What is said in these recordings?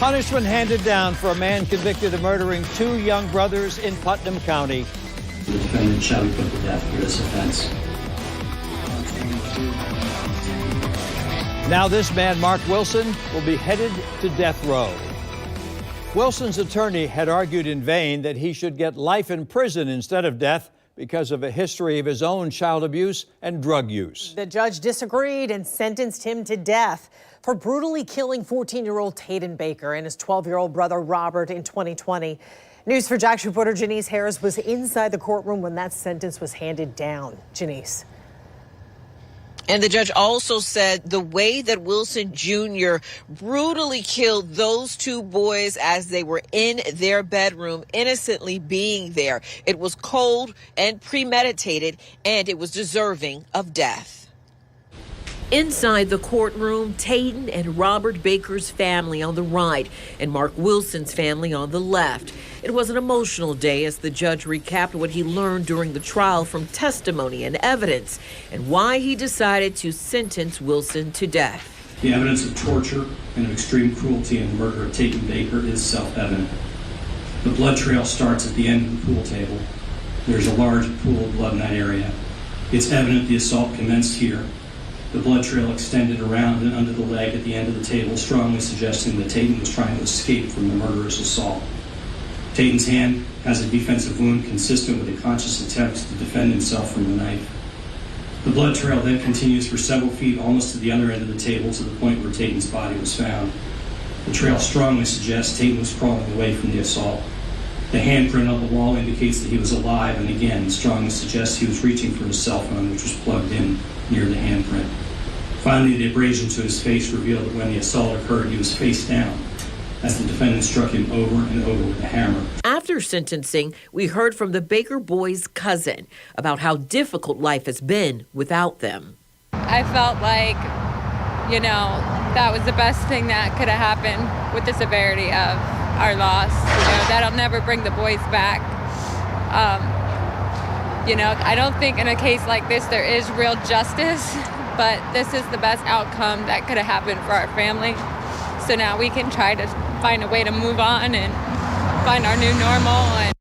Punishment handed down for a man convicted of murdering two young brothers in Putnam County. The defendant shall be put to death for this offense. Now this man, Mark Wilson, will be headed to death row. Wilson's attorney had argued in vain that he should get life in prison instead of death because of a history of his own child abuse and drug use. The judge disagreed and sentenced him to death for brutally killing 14-year-old Tayden Baker and his 12-year-old brother Robert in 2020. News4Jax reporter Janice Harris was inside the courtroom when that sentence was handed down. Janice. And the judge also said the way that Wilson Jr. brutally killed those two boys as they were in their bedroom, innocently being there, it was cold and premeditated, and it was deserving of death. Inside the courtroom, Tayden and Robert Baker's family on the right and Mark Wilson's family on the left. It was an emotional day as the judge recapped what he learned during the trial from testimony and evidence and why he decided to sentence Wilson to death. The evidence of torture and of extreme cruelty in the murder of Tayden Baker is self-evident. The blood trail starts at the end of the pool table. There's a large pool of blood in that area. It's evident the assault commenced here. The blood trail extended around and under the leg at the end of the table, strongly suggesting that Tayden was trying to escape from the murderous assault. Tayden's hand has a defensive wound consistent with a conscious attempt to defend himself from the knife. The blood trail then continues for several feet almost to the other end of the table to the point where Tayden's body was found. The trail strongly suggests Tayden was crawling away from the assault. The handprint on the wall indicates that he was alive and again strongly suggests he was reaching for his cell phone, which was plugged in near the handprint. Finally, the abrasion to his face revealed that when the assault occurred, he was face down as the defendant struck him over and over with a hammer. After sentencing, we heard from the Baker boys' cousin about how difficult life has been without them. I felt like, that was the best thing that could have happened with the severity of our loss. That'll never bring the boys back. I don't think in a case like this there is real justice, but this is the best outcome that could have happened for our family. So now we can try to find a way to move on and find our new normal.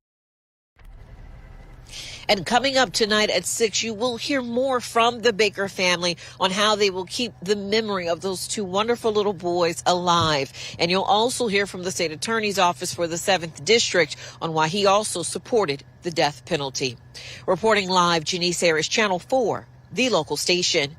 And coming up tonight at 6, you will hear more from the Baker family on how they will keep the memory of those two wonderful little boys alive. And you'll also hear from the state attorney's office for the 7th District on why he also supported the death penalty. Reporting live, Janice Harris, Channel 4, the local station.